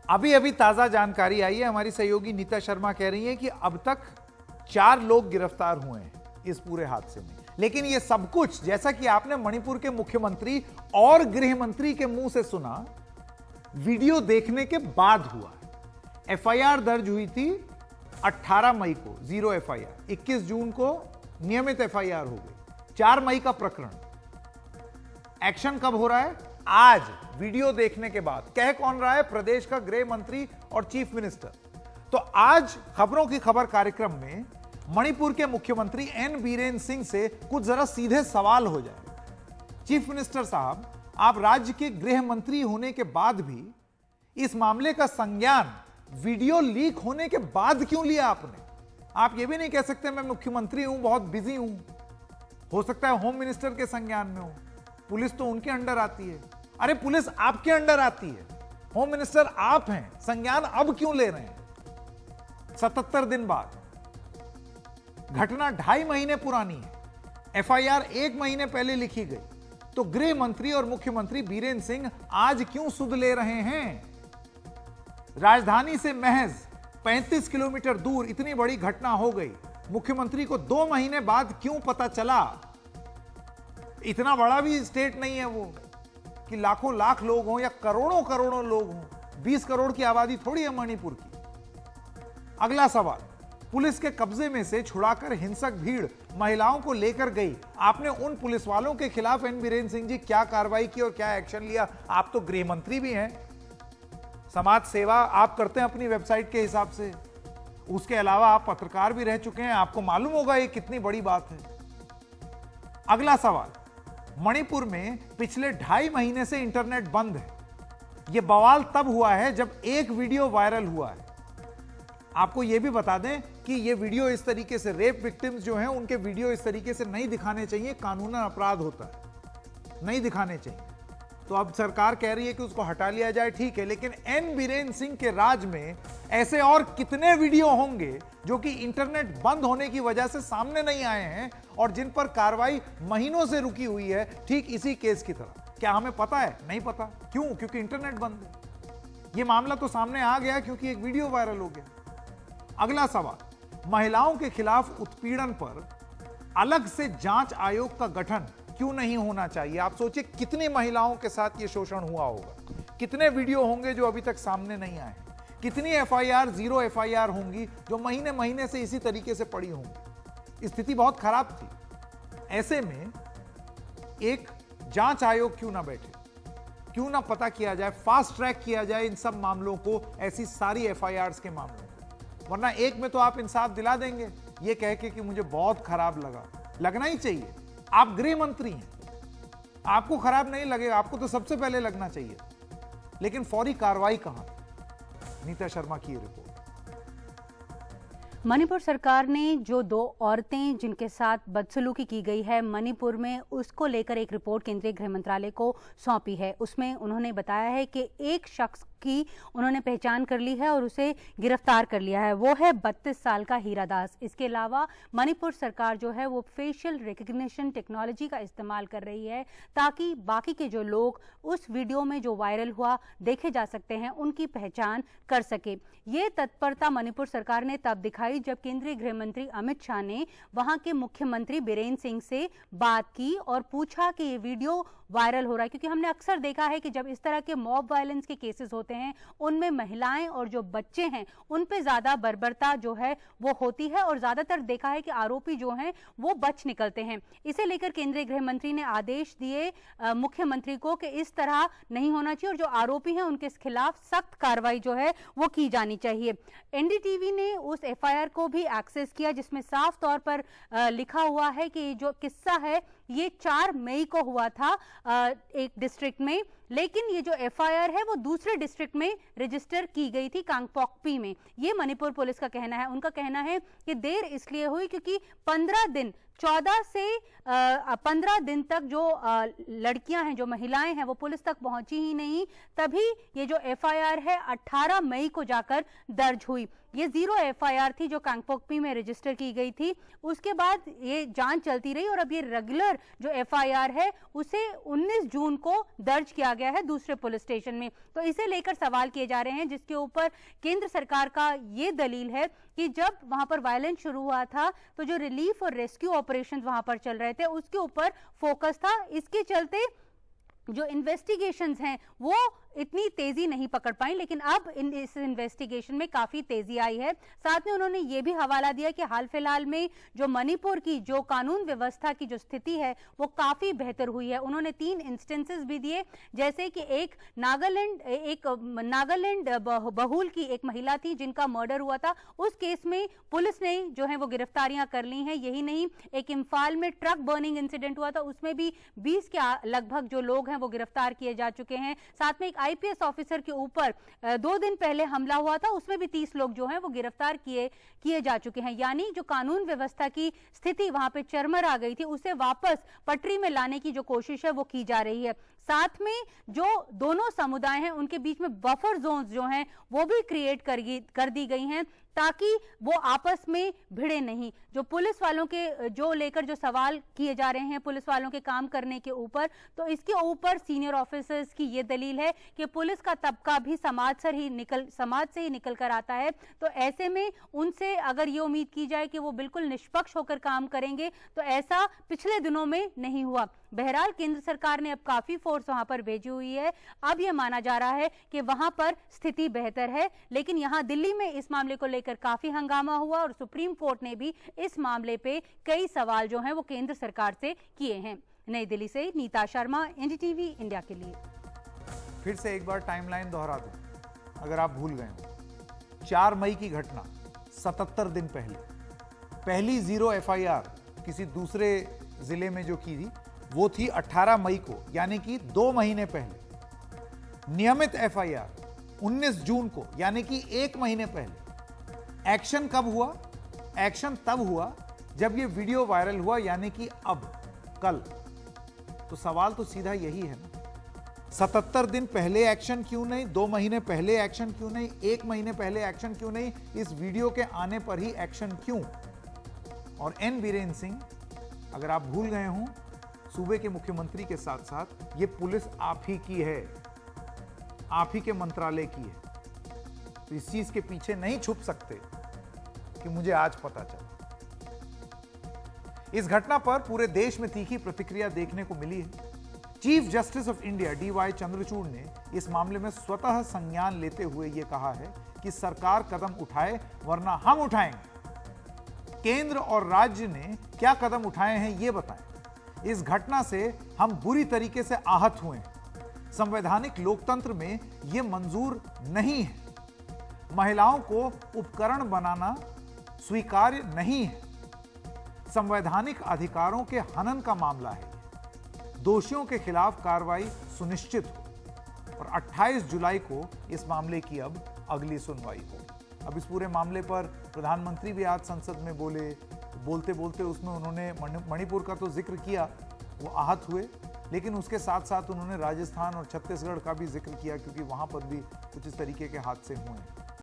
अभी अभी ताजा जानकारी आई है, हमारी सहयोगी नीता शर्मा कह रही है कि अब तक 4 लोग गिरफ्तार हुए हैं इस पूरे हादसे में। लेकिन यह सब कुछ, जैसा कि आपने मणिपुर के मुख्यमंत्री और गृह मंत्री के मुंह से सुना, वीडियो देखने के बाद हुआ। एफआईआर दर्ज हुई थी 18 मई को, 0 एफआईआर। 21 जून को नियमित एफआईआर हो गई। 4 मई का प्रकरण। एक्शन कब हो रहा है? आज, वीडियो देखने के बाद। कह कौन रहा है? प्रदेश का गृह मंत्री और चीफ मिनिस्टर। तो आज खबरों की खबर कार्यक्रम में मणिपुर के मुख्यमंत्री एन बीरेन सिंह से कुछ जरा सीधे सवाल हो जाए। चीफ मिनिस्टर साहब, आप राज्य के गृह मंत्री होने के बाद भी इस मामले का संज्ञान वीडियो लीक होने के बाद क्यों लिया आपने? आप ये भी नहीं कह सकते मैं मुख्यमंत्री हूं, बहुत बिजी हूं। हो सकता है होम मिनिस्टर के संज्ञान में हो, पुलिस तो उनके अंडर आती है। अरे पुलिस आपके अंडर आती है, होम मिनिस्टर आप हैं, संज्ञान अब क्यों ले रहे हैं 77 दिन बाद? घटना 2.5 महीने पुरानी है, एफआईआर 1 महीने पहले लिखी गई। तो गृह मंत्री और मुख्यमंत्री बीरेन सिंह आज क्यों सुध ले रहे हैं? राजधानी से महज 35 किलोमीटर दूर इतनी बड़ी घटना हो गई, मुख्यमंत्री को 2 महीने बाद क्यों पता चला? इतना बड़ा भी स्टेट नहीं है वो कि लाखों लाख लोग हों या करोड़ों करोड़ों लोग हों। 20 करोड़ की आबादी थोड़ी है मणिपुर की। अगला सवाल, पुलिस के कब्जे में से छुड़ाकर हिंसक भीड़ महिलाओं को लेकर गई। आपने उन पुलिस वालों के खिलाफ एन बीरेन सिंह जी क्या कार्रवाई की और क्या एक्शन लिया? आप तो गृह मंत्री भी हैं, समाज सेवा आप करते हैं अपनी वेबसाइट के हिसाब से, उसके अलावा आप पत्रकार भी रह चुके हैं, आपको मालूम होगा ये कितनी बड़ी बात है। अगला सवाल, मणिपुर में पिछले 2.5 महीने से इंटरनेट बंद है। यह बवाल तब हुआ है जब एक वीडियो वायरल हुआ है। आपको यह भी बता दें कि यह वीडियो इस तरीके से, रेप विक्टिम्स जो हैं उनके वीडियो इस तरीके से नहीं दिखाने चाहिए, कानूनन अपराध होता है, नहीं दिखाने चाहिए। तो अब सरकार कह रही है कि उसको हटा लिया जाए, ठीक है, लेकिन एन बीरेन सिंह के राज में ऐसे और कितने वीडियो होंगे जो कि इंटरनेट बंद होने की वजह से सामने नहीं आए हैं और जिन पर कार्रवाई महीनों से रुकी हुई है, ठीक इसी केस की तरह? क्या हमें पता है? नहीं पता। क्यों? क्योंकि इंटरनेट बंद है। यह मामला तो सामने आ गया क्योंकि एक वीडियो वायरल हो गया। अगला सवाल, महिलाओं के खिलाफ उत्पीड़न पर अलग से जांच आयोग का गठन क्यों नहीं होना चाहिए? आप सोचिए कितनी महिलाओं के साथ यह शोषण हुआ होगा, कितने वीडियो होंगे जो अभी तक सामने नहीं आए, कितनी एफआईआर, 0 एफआईआर होंगी जो महीने महीने से इसी तरीके से पड़ी होंगी। स्थिति बहुत खराब थी। ऐसे में एक जांच आयोग क्यों ना बैठे, क्यों ना पता किया जाए, फास्ट ट्रैक किया जाए इन सब मामलों को, ऐसी सारी एफआईआर्स के मामलों को। वरना एक में तो आप इंसाफ दिला देंगे ये कह के कि मुझे बहुत खराब लगा, लगना ही चाहिए। आप गृह मंत्री हैं, आपको खराब नहीं लगेगा, आपको तो सबसे पहले लगना चाहिए, लेकिन फौरी कार्रवाई कहां? नीता शर्मा की रिपोर्ट। मणिपुर सरकार ने जो 2 औरतें जिनके साथ बदसलूकी की गई है मणिपुर में, उसको लेकर एक रिपोर्ट केंद्रीय गृह मंत्रालय को सौंपी है। उसमें उन्होंने बताया है कि एक शख्स की उन्होंने पहचान कर ली है और उसे गिरफ्तार कर लिया है। वो है 32 साल का हीरा दास। इसके अलावा मणिपुर सरकार जो है वो फेशियल रिकग्निशन टेक्नोलॉजी का इस्तेमाल कर रही है ताकि बाकी के जो लोग उस वीडियो में जो वायरल हुआ देखे जा सकते हैं उनकी पहचान कर सके। ये तत्परता मणिपुर सरकार ने तब दिखाई जब केंद्रीय गृह मंत्री अमित शाह ने वहां के मुख्यमंत्री बीरेन सिंह से बात की और पूछा कि ये वीडियो वायरल हो रहा है, क्योंकि हमने अक्सर देखा है कि जब इस तरह के मॉब वायलेंस के केसेस होते हैं उनमें महिलाएं और जो बच्चे हैं उन पे ज्यादा बर्बरता जो है वो होती है और ज्यादातर देखा है कि आरोपी जो हैं वो बच निकलते हैं। इसे लेकर केंद्रीय गृह मंत्री ने आदेश दिए मुख्यमंत्री को कि इस तरह नहीं होना चाहिए और जो आरोपी हैं उनके खिलाफ सख्त कार्रवाई जो है वो की जानी चाहिए। एनडीटीवी ने उस एफआईआर को भी एक्सेस किया जिसमें साफ तौर पर लिखा हुआ है कि जो किस्सा है ये 4 मई को हुआ था एक डिस्ट्रिक्ट में, लेकिन ये जो एफआईआर है वो दूसरे डिस्ट्रिक्ट में रजिस्टर की गई थी, कांगपोकपी में। ये मणिपुर पुलिस का कहना है। उनका कहना है कि देर इसलिए हुई क्योंकि 14 से 15 दिन तक जो लड़कियां हैं, जो महिलाएं हैं, वो पुलिस तक पहुंची ही नहीं, तभी ये जो एफआईआर है 18 मई को जाकर दर्ज हुई। ये 0 एफआईआर थी जो कांगपोकपी में रजिस्टर की गई थी। उसके बाद ये जांच चलती रही और अब ये रेगुलर जो एफआईआर है उसे 19 जून को दर्ज किया गया है दूसरे पुलिस स्टेशन में। तो इसे लेकर सवाल किए जा रहे हैं, जिसके ऊपर केंद्र सरकार का ये दलील है कि जब वहां पर वायलेंस शुरू हुआ था तो जो रिलीफ और रेस्क्यू ऑपरेशंस वहां पर चल रहे थे उसके ऊपर फोकस था। इसके चलते जो इन्वेस्टिगेशंस हैं वो इतनी तेजी नहीं पकड़ पाई, लेकिन अब इस इन्वेस्टिगेशन में काफी तेजी आई है। साथ में उन्होंने ये भी हवाला दिया कि हाल फिलहाल में जो मणिपुर की जो कानून व्यवस्था की जो स्थिति है वो काफी बेहतर हुई है। उन्होंने 3 इंस्टेंसेस भी दिए, जैसे कि एक नागालैंड बहुल की एक महिला थी जिनका मर्डर हुआ था, उस केस में पुलिस ने जो है वो गिरफ्तारियां कर ली हैं। यही नहीं, एक इम्फाल में ट्रक बर्निंग इंसिडेंट हुआ था, उसमें भी 20 के लगभग जो लोग हैं वो गिरफ्तार किए जा चुके हैं। साथ में एक आईपीएस ऑफिसर के ऊपर 2 दिन पहले हमला हुआ था, उसमें भी 30 लोग जो हैं वो गिरफ्तार किए जा चुके हैं। यानी जो कानून व्यवस्था की स्थिति वहां पे चरमरा गई थी उसे वापस पटरी में लाने की जो कोशिश है वो की जा रही है। साथ में जो दोनों समुदाय हैं उनके बीच में बफर जोन्स जो हैं वो भी क्रिएट कर दी गई हैं ताकि वो आपस में भिड़े नहीं। जो पुलिस वालों के जो लेकर जो सवाल किए जा रहे हैं पुलिस वालों के काम करने के ऊपर, तो इसके ऊपर सीनियर ऑफिसर्स की ये दलील है कि पुलिस का तबका भी समाज से ही निकल कर आता है। तो ऐसे में उनसे अगर ये उम्मीद की जाए कि वो बिल्कुल निष्पक्ष होकर काम करेंगे तो ऐसा पिछले दिनों में नहीं हुआ। बहरहाल केंद्र सरकार ने अब काफी फोर्स वहां पर भेजी हुई है। अब यह माना जा रहा है कि वहां पर स्थिति बेहतर है, लेकिन यहां दिल्ली में इस मामले को लेकर काफी हंगामा हुआ और सुप्रीम कोर्ट ने भी इस मामले पे कई सवाल जो हैं वो केंद्र सरकार से किए हैं। नई दिल्ली से नीता शर्मा, एनडीटीवी इंडिया के लिए। फिर से एक बार टाइमलाइन दोहरा दूं अगर आप भूल गए हो। 4 मई की घटना, 77 दिन पहले पहली 0 एफआईआर किसी दूसरे जिले में जो की थी वो थी 18 मई को, यानी कि 2 महीने पहले। नियमित एफआईआर 19 जून को, यानी कि 1 महीने पहले। एक्शन कब हुआ? एक्शन तब हुआ जब ये वीडियो वायरल हुआ, यानी कि अब, कल। तो सवाल तो सीधा यही है ना, 77 दिन पहले एक्शन क्यों नहीं? 2 महीने पहले एक्शन क्यों नहीं? 1 महीने पहले एक्शन क्यों नहीं? इस वीडियो के आने पर ही एक्शन क्यों? और एन बीरेन सिंह, अगर आप भूल गए हों, सूबे के मुख्यमंत्री के साथ साथ ये पुलिस आप ही की है, आप ही के मंत्रालय की है। तो इस चीज के पीछे नहीं छुप सकते कि मुझे आज पता चला। इस घटना पर पूरे देश में तीखी प्रतिक्रिया देखने को मिली है। Chief justice of India DY Chandrachud ने इस मामले में स्वतः संज्ञान लेते हुए यह कहा है कि सरकार कदम उठाए वरना हम उठाएंगे। केंद्र और राज्य ने क्या कदम उठाए हैं ये बताएं। इस घटना से हम बुरी तरीके से आहत हुए हैं। संवैधानिक लोकतंत्र में यह मंजूर नहीं है। महिलाओं को उपकरण बनाना स्वीकार्य नहीं है। संवैधानिक अधिकारों के हनन का मामला है। दोषियों के खिलाफ कार्रवाई सुनिश्चित हो और 28 जुलाई को इस मामले की अब अगली सुनवाई हो। अब इस पूरे मामले पर प्रधानमंत्री भी आज संसद में बोलते बोलते उसमें उन्होंने मणिपुर का तो जिक्र किया, वो आहत हुए, लेकिन उसके साथ साथ उन्होंने राजस्थान और छत्तीसगढ़ का भी जिक्र किया क्योंकि वहां पर भी कुछ इस तरीके के हादसे हुए हैं।